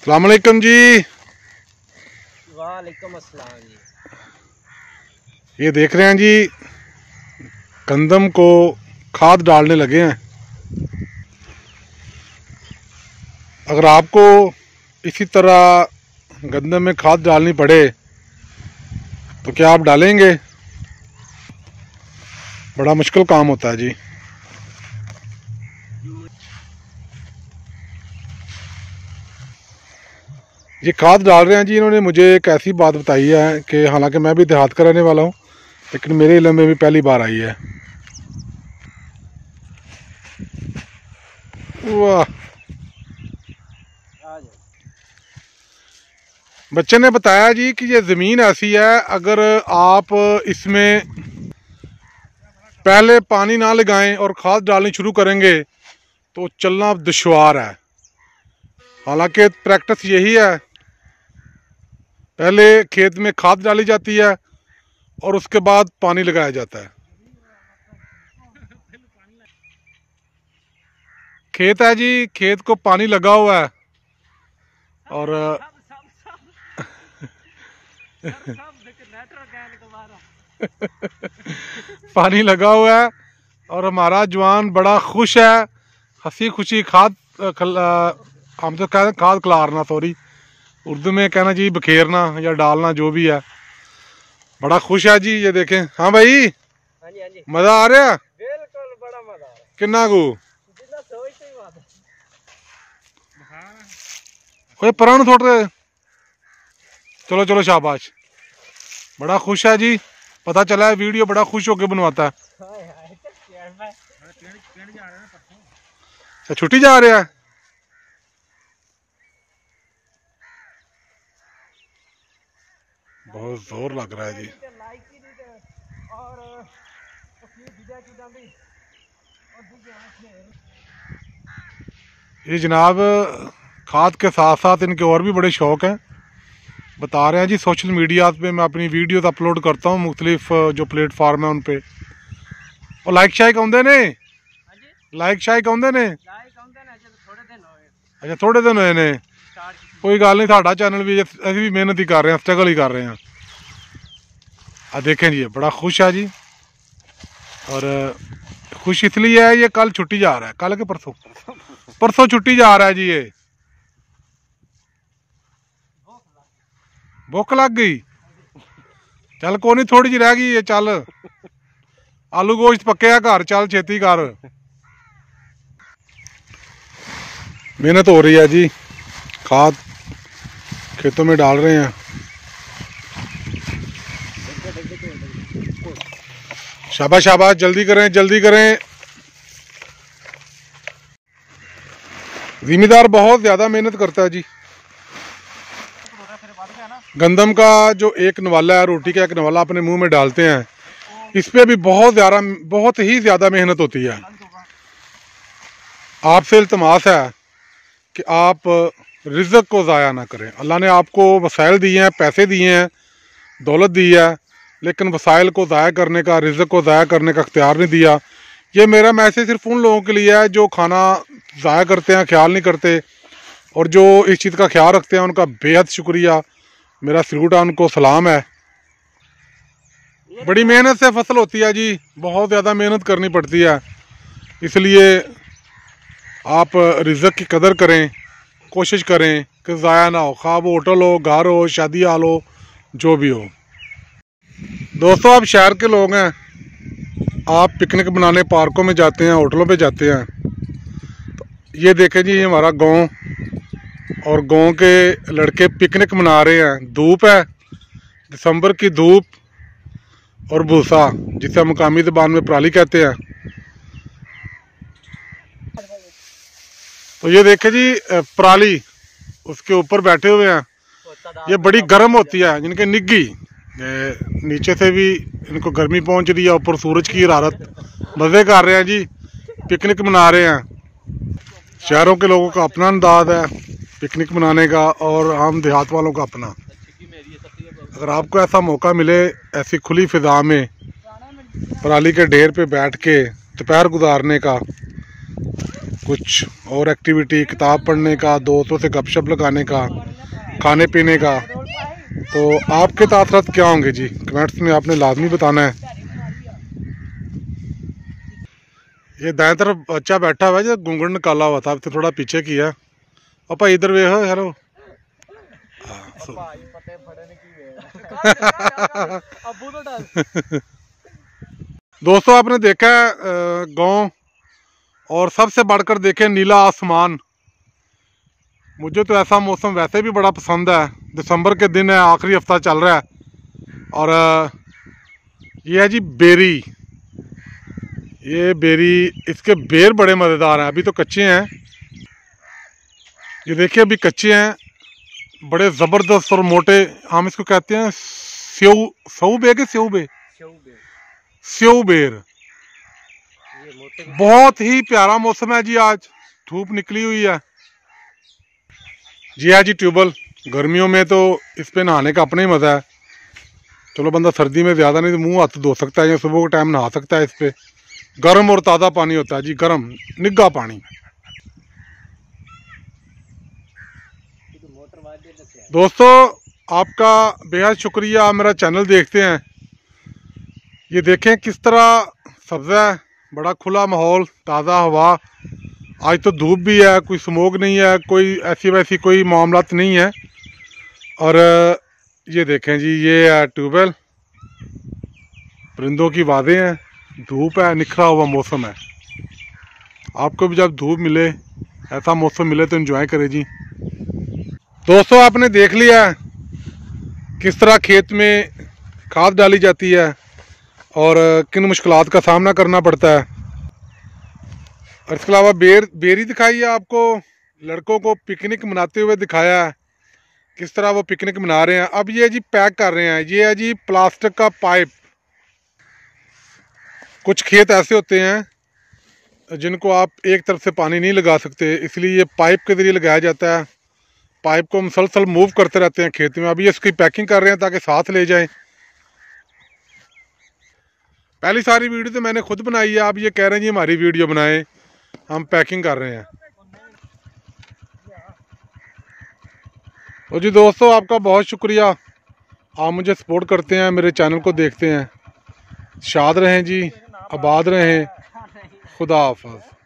अस्सलाम वालेकुम जी। वालेकुम अस्सलाम जी। ये देख रहे हैं जी, गंदम को खाद डालने लगे हैं। अगर आपको इसी तरह गंदम में खाद डालनी पड़े तो क्या आप डालेंगे? बड़ा मुश्किल काम होता है जी। ये खाद डाल रहे हैं जी। इन्होंने मुझे एक ऐसी बात बताई है कि हालांकि मैं भी देहात का रहने वाला हूँ, लेकिन मेरे इल्म में भी पहली बार आई है। वाह, बच्चे ने बताया जी कि ये ज़मीन ऐसी है, अगर आप इसमें पहले पानी ना लगाएं और खाद डालनी शुरू करेंगे तो चलना दुश्वार है। हालांकि प्रैक्टिस यही है, पहले खेत में खाद डाली जाती है और उसके बाद पानी लगाया जाता है। खेत है जी, खेत को पानी लगा हुआ है और पानी लगा हुआ है और हमारा जवान बड़ा खुश है, हंसी खुशी खाद हम तो कहते हैं खाद खिलारना, सॉरी उर्दू में कहना जी बखेरना या डालना, जो भी है। बड़ा खुश है जी। ये देखें। हाँ भाई, हाँ जी, हाँ जी। मजा आ रहा? बिल्कुल, बड़ा मजा आ रहा है। किन्ना को जितना सोचते ही बात कोई पुराना थोड़े। चलो चलो, शाबाश। बड़ा खुश है जी, पता चला है वीडियो बड़ा खुश होकर बनवाता है। अच्छा, छुट्टी जा रहा है। बहुत जोर लग रहा है जी। ये जनाब खाद के साथ साथ इनके और भी बड़े शौक़ हैं। बता रहे हैं जी, सोशल मीडिया पे मैं अपनी वीडियोस अपलोड करता हूँ, मुख्तलिफ जो प्लेटफार्म है उन पे। और लाइक शाइक आउंदे ने, लाइक शाइक आउंदे ने। अच्छा, थोड़े दिन होए ने। कोई गल नहीं, साडा चैनल भी असीं भी मेहनत ही कर रहे हैं, स्ट्रगल ही कर रहे हैं। देखें जी, बड़ा खुश है जी। और खुश इसलिए है, ये कल छुट्टी जा रहा है। कल के परसों परसों छुट्टी जा रहा है जी। ये भुख लग गई। चल कोई नहीं, थोड़ी जी रह गई है। चल आलू गोश्त पक्के घर, चल छेती कर। मेहनत हो रही है जी, खाद खेतों में डाल रहे हैं। शाबाश शाबाश, जल्दी करें जल्दी करें। जिम्मेदार बहुत ज़्यादा मेहनत करता है जी। गंदम का जो एक नवाला है, रोटी का एक नवाला अपने मुंह में डालते हैं, इस पे भी बहुत ही ज़्यादा मेहनत होती है। आपसे इल्तमास है कि आप रिज़्क़ को ज़ाया ना करें। अल्लाह ने आपको वसाइल दिए हैं, पैसे दिए हैं, दौलत दी है, लेकिन वसाइल को ज़ाया करने का, रिज़्क़ को ज़ाया करने का इख्तियार नहीं दिया। ये मेरा मैसेज सिर्फ उन लोगों के लिए है जो खाना ज़ाया करते हैं, ख्याल नहीं करते, और जो इस चीज़ का ख्याल रखते हैं उनका बेहद शुक्रिया, मेरा सल्यूट है, उनको सलाम है। बड़ी मेहनत से फसल होती है जी, बहुत ज़्यादा मेहनत करनी पड़ती है। इसलिए आप रिज़्क़ की कदर करें, कोशिश करें कि ज़ाया ना हो, खा वो होटल हो, घर हो, शादी हाल हो, जो भी हो। दोस्तों, आप शहर के लोग हैं, आप पिकनिक बनाने पार्कों में जाते हैं, होटलों पे जाते हैं। तो ये देखें जी, ये हमारा गांव, और गांव के लड़के पिकनिक मना रहे हैं। धूप है, दिसंबर की धूप और भूसा, जिसे मकामी ज़बान में पराली कहते हैं। तो ये देखें जी, पराली उसके ऊपर बैठे हुए हैं। ये बड़ी गर्म होती है, जिनके निग्गी नीचे से भी इनको गर्मी पहुंच रही है, ऊपर सूरज की हरारत। मज़े कर रहे हैं जी, पिकनिक मना रहे हैं। शहरों के लोगों का अपना अंदाज है पिकनिक मनाने का, और हम देहात वालों का अपना। अगर आपको ऐसा मौका मिले ऐसी खुली फिजा में पराली के ढेर पे बैठ के दोपहर गुजारने का, कुछ और एक्टिविटी, किताब पढ़ने का, दोस्तों से गपशप लगाने का, खाने पीने का। तो आपके तासरात क्या होंगे जी, कमेंट्स में आपने लाजमी बताना है। ये दाएं तरफ बच्चा बैठा हुआ है जो घूंघट निकाला हुआ था, अब तो थोड़ा पीछे किया। पापा इधर वे हो यारो। दोस्तों आपने देखा है गांव, और सबसे बढ़कर देखें नीला आसमान। मुझे तो ऐसा मौसम वैसे भी बड़ा पसंद है। दिसंबर के दिन है, आखिरी हफ्ता चल रहा है, और ये है जी बेरी। ये बेरी, इसके बेर बड़े मज़ेदार हैं। अभी तो कच्चे हैं, ये देखिए अभी कच्चे हैं, बड़े ज़बरदस्त और मोटे। हम इसको कहते हैं स्यू बे के स्यू बे, स्यू बेर। बहुत ही प्यारा मौसम है जी, आज धूप निकली हुई है जी। है जी ट्यूबवेल, गर्मियों में तो इस पे नहाने का अपना ही मज़ा है। चलो बंदा सर्दी में ज़्यादा नहीं तो मुंह हाथ धो सकता है, या सुबह के टाइम नहा सकता है। इस पे गर्म और ताज़ा पानी होता है जी, गर्म निग्गा पानी। दोस्तों आपका बेहद शुक्रिया, आप मेरा चैनल देखते हैं। ये देखें किस तरह सब्ज़ा है, बड़ा खुला माहौल, ताज़ा हवा। आज तो धूप भी है, कोई स्मोक नहीं है, कोई ऐसी वैसी कोई मामलात नहीं है। और ये देखें जी, ये है ट्यूबवेल, परिंदों की आवाज़ें हैं, धूप है, निखरा हुआ मौसम है। आपको भी जब धूप मिले, ऐसा मौसम मिले तो एंजॉय करें जी। दोस्तों आपने देख लिया किस तरह खेत में खाद डाली जाती है और किन मुश्किलात का सामना करना पड़ता है। और इसके अलावा बेरी दिखाई है आपको, लड़कों को पिकनिक मनाते हुए दिखाया है, किस तरह वो पिकनिक मना रहे हैं। अब ये जी पैक कर रहे हैं, ये है जी प्लास्टिक का पाइप। कुछ खेत ऐसे होते हैं जिनको आप एक तरफ से पानी नहीं लगा सकते, इसलिए ये पाइप के ज़रिए लगाया जाता है। पाइप को मुसलसल मूव करते रहते हैं खेत में। अभी इसकी पैकिंग कर रहे हैं ताकि साथ ले जाएं। पहली सारी वीडियो तो मैंने खुद बनाई है, आप ये कह रहे हैं जी हमारी वीडियो बनाएं, हम पैकिंग कर रहे हैं। तो जी दोस्तों आपका बहुत शुक्रिया, आप मुझे सपोर्ट करते हैं, मेरे चैनल को देखते हैं। शाद रहें जी, आबाद रहें, खुदा हाफ़िज़।